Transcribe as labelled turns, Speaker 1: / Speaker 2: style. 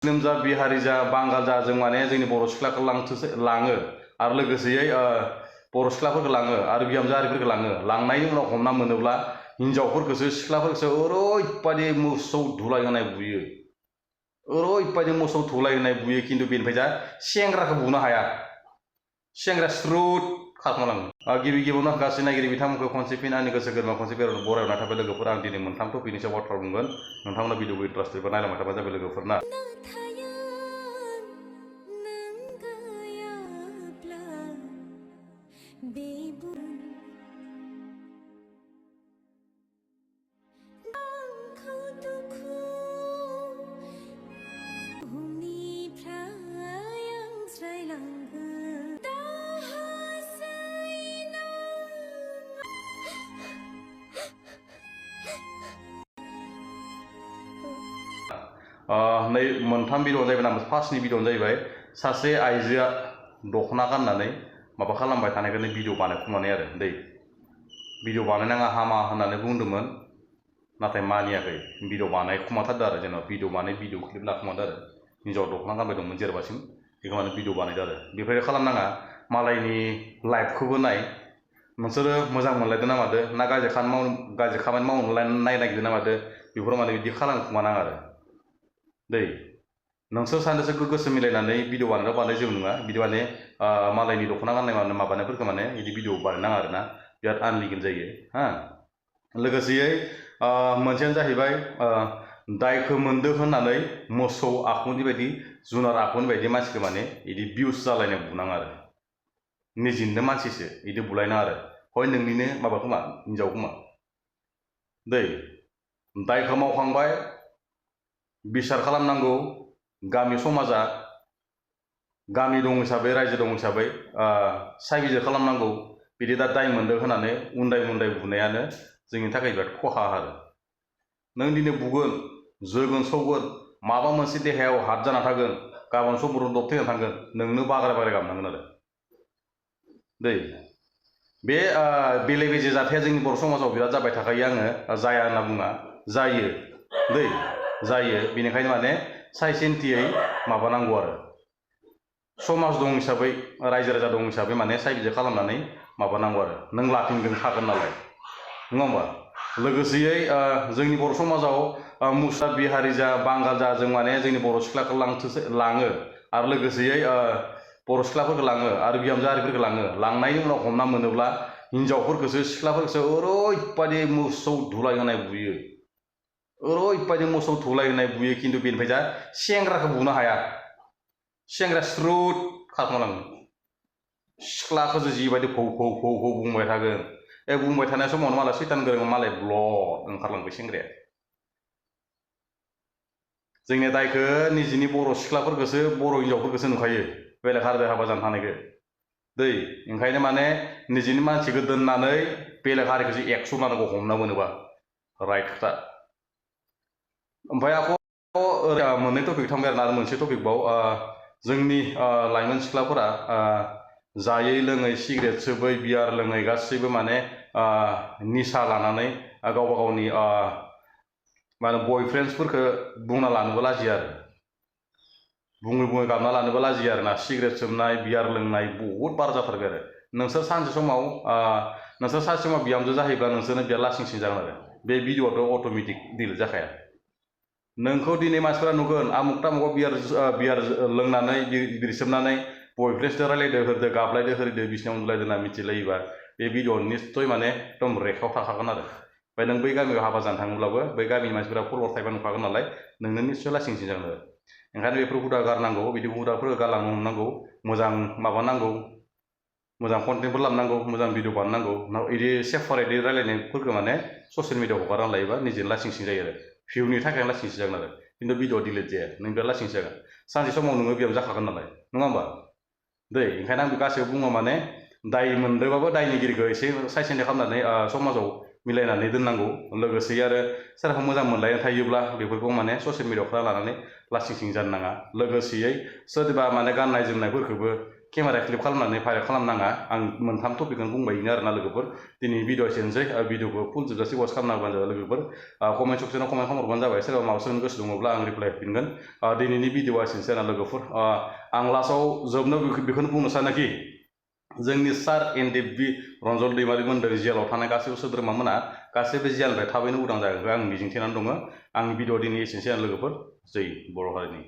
Speaker 1: जा बिहारि जा बांगाल जा जों माने जोंनि बर' सिख्लाखौ लाङो आरो लोगोसेयै बर' सिख्लाफोरखौ लाङो आरो बिहामजो आरिफोरखौ लाङो। लांनायनि उनाव हमना मोनोब्ला हिनजावफोरखौसो सिख्लाफोरखौसो ओरैबायदि मोसौ धुलाय होनाय बुयो, ओरैबायदि मोसौ धुलाय होनाय बुयो, खिन्थु बेनिफ्राय जा सेंग्राखौ बुनो हाया। सेंग्रा स्रुट खारखोमालाङो। गिबि गिबियावनो गासै नायगिरि बिथांमोनखौ खनसे फिन आंनि गोसो गोरबोआव खनसे बेरायनो बरायना थाबाय लोगोफोर। आं दिनै मोनथाम टपिकनि सायाव बाथ्रा बुंगोन। नोंथांमोना भिडिअखौ इन्टारेस्ट एबा नायलांबाय थाबानो जाबाय लोगोफोर ना। नै मोनथाम भिडिअ जाहैबाय ना। फार्स्टनि भिडिअ जाहैबाय सासे आइजोआ दख'ना गाननानै माबा खालामबाय थानायखौनो भिडिअ बानायखुमानाय आरो दै। भिडिअ बानायनाङा हामा होननानै बुंदोंमोन, नाथाय मानियाखै। भिडिअ बानायखुमाथारदो आरो जेनेबा भिडिअ क्लिप लाखुमादो आरो हिन्जाव दख'ना गानबाय दंमोन जेरबासिम, बेखौ माने भिडिअ बानायदो आरो। बेफोरबायदि खालामनाङा। मालायनि लाइफखौबो नाय। नोंसोरो मोजां मोनलायदो ना मादो, ना गाज्रि खामानि मावनो नागिरदो ना मादो, बेफोराव माने बिदि खालामखुमानाङा आरो दै। नोंसोर सानैसो गोसो मिलायनानै भिडिअ बानाय जेबो नङा। बिदि माने मालायनि दख'ना गाननाय माबानायफोरखौ माने बिदि भिडिअ बानायनाङा आरो ना, बिराद आनलिगेल जायो हा। लोगोसेयै मोनसेयानो जाहैबाय दायखौ मोनदो होननानै मोसौ आखुनि बायदि, जुनार आखुनि बायदि मानसिखौ माने बिदि बिउस जालायनाय बुनाङा आरो। निजिनो मानसिसो बिदि बुलायनाङा आरो, हय नोंनिनो माबा खोमा, हिनजाव खोमा दै। दायखौ मावखांबाय, बिसार खालामनांगौ। गामि समाजा गामि दं हिसाबै, रायजो दं हिसाबै सायबिजिर खालामनांगौ। बिदि दा दाय मोनदों होननानै उन्दाय मुन्दाय बुनायानो जोंनि थाखाय बिराद खहा आरो। नों दिनै बुगोन, जोगोन, सौगोन, माबा मोनसे देहायाव हात जाना थागोन, गाबोन समफोराव दब थैना थांगोन, नोंनो बाग्राय गाबनांगोन आरो दै। बे बेले बेजे जाथाया जोंनि बर' समाजाव बिराद जाबाय थाखायो। आङो जाया होनना बुङा, जायो दै, जायो। बेनिखायनो माने साय सेन्थियै माबानांगौ आरो। समाज दं हिसाबै, रायजो राजा दं हिसाबै माने सायबिजिर खालामनानै माबानांगौ आरो। नों लाफिनगोन थागोन नालाय, नङा होमबा। लोगोसेयै जोंनि बर' समाजाव मुस्लिम बिहारि जा बांगाल जा जों माने जोंनि बर' सिख्लाखौ लाङो आरो लोगोसेयै बर' सिख्लाफोरखौ लाङो आरो बिहामजो आरिफोरखौ लाङो। लांनायनि उनाव हमना मोनोब्ला हिनजावफोरखौसो सिख्लाफोरखौसो ओरैबायदि मोसौ धुलाय होनाय बुयो, ओरैबायदि मोसौ धुलाय होनाय बुयो, खिन्थु बेनिफ्राय जा सेंग्राखौ बुनो हाया। सेंग्रा स्रुट खारखोमालाङो। सिख्लाखौसो जिबायदि फौ फौ फौ फौ बुंबाय थागोन। बुंबाय थानाय समावनो मालाय सैतान गोरों मालाय ब्लद ओंखारलांबाय सेंग्राया। जोंनि दायखौ निजिनि बर' सिख्लाफोरखौसो, बर' हिनजावफोरखौसो नुखायो, बेलेग हारिजों हाबा जानो थानायखौ दै। ओंखायनो माने निजिनि मानसिखौ दोननानै बेलेग हारिखौसो एक्स' लानांगौ हमना मोनोबा, राइट खोथा। ओमफ्राय आख' मोननै टपिक थांबाय आरो मोनसे टपिकबाव जोंनि लाइमोन सिख्लाफोरा जायै लोङै सिगारेट सोबै बियार लोङै गासैबो माने निसा लानानै गावबा गावनि मा होनो बयफ्रेन्डसफोरखौ बुंना लानोबो लाजियो आरो। बुङै गाबना लानोबो लाजियो आरो ना। सिगारेट सोबनाय, बियार लोंनाय बहुद बारा जाथारबाय आरो। नोंसोर सानसे समाव बिहामजो जाहैब्ला नोंसोरनो बिराद लासिं सिं जागोन आरो। बे भिडिअआथ' अट'मेटिक डिलिट जाखाया। नोंखौ दिनै मानसिफोरा नुगोन आमुक तामुकआव बियार लोंनानै बिरि सोबनानै बयफ्रेन्डसजों रायलायदो होरदो, गाबलायदो होरदो, बिसिनायाव उन्दुलायदो होनना मिथिलायोबा बे भिडिअ निस्सय माने एकदम रेखायाव थाखागोन आरो। ओमफ्राय नों बै गामियाव हाबा जानो थाङोब्लाबो बै गामिनि मानसिफोरा फल'वार थायोबा नुखागोन नालाय, नोंनो निस्सय लासिं सिं जागोन आरो। ओंखायनो बेफोर हुदा गारनांगौ, बिदि हुदाफोरखौ गारलांनो हमनांगौ। मोजां माबानांगौ, मोजां कन्टेन्टफोर लाबोनांगौ, मोजां भिडिअ बानायनांगौ। बिदि सेपारेटलि रायलायनायफोरखौ माने ससियेल मिडियाआव हगारना लायोबा निजेनो लासिं सिं जायो आरो। भिउनि थाखायनो लासिं सिं जागोन आरो, खिन्थु भिडिअ डिलिट जाया। नों बिराद लासिं सिं जागोन। सानसे समाव नोङो बिहामजो जाखागोन नालाय, नङा होमबा दै। ओंखायनो आं गासैबो बुङो माने दाय मोनदोंबाबो दायनिगिरिखौ एसे साय सेन्थि खालामनानै समाजाव मिलायनानै दोननांगौ। लोगोसे आरो सोरखौ मोजां मोनलायना थायोब्ला बेफोरखौ माने ससियेल मिडियाआव लानानै लासिं सिं जानो नाङा। लोगोसेयै सोरबा माने गाननाय जोमनायफोरखौबो केमेरा क्लिप खालामनानै भाइरेल खालामनाङा आं मोनथाम टपिकखौनो बुंबाय बेनो आरोना लोगोफोर दिनैनि भिडिअ एसेनोसै भिडिअखौ फुल जोबजासे वाच खालामना होबानो जाबाय लोगोफोर कमेन्ट सेक्सनाव कमेन्ट खालामहरबानो जाबाय सोरबा माबा सोंनो गोसो दङब्ला आं रिप्लाय होफिनगोन दिनैनि भिडिअआ एसेनोसै आरोना लोगोफोर आं लास्टआव जोबनायाव बेखौनो बुंनो सानोखि जोंनि सार एनडिएफबि रन्जन दैमारि मोनदों जेलाव थानाय गासैबो सोद्रोमामोना गासैबो जेलनिफ्राय थाबैनो उदां जागोनखौ आं मिजिंथिनानै दङ आंनि भिडिअ दिनै एसेनोसै आरो लोगोफोर जै बर' हारिनि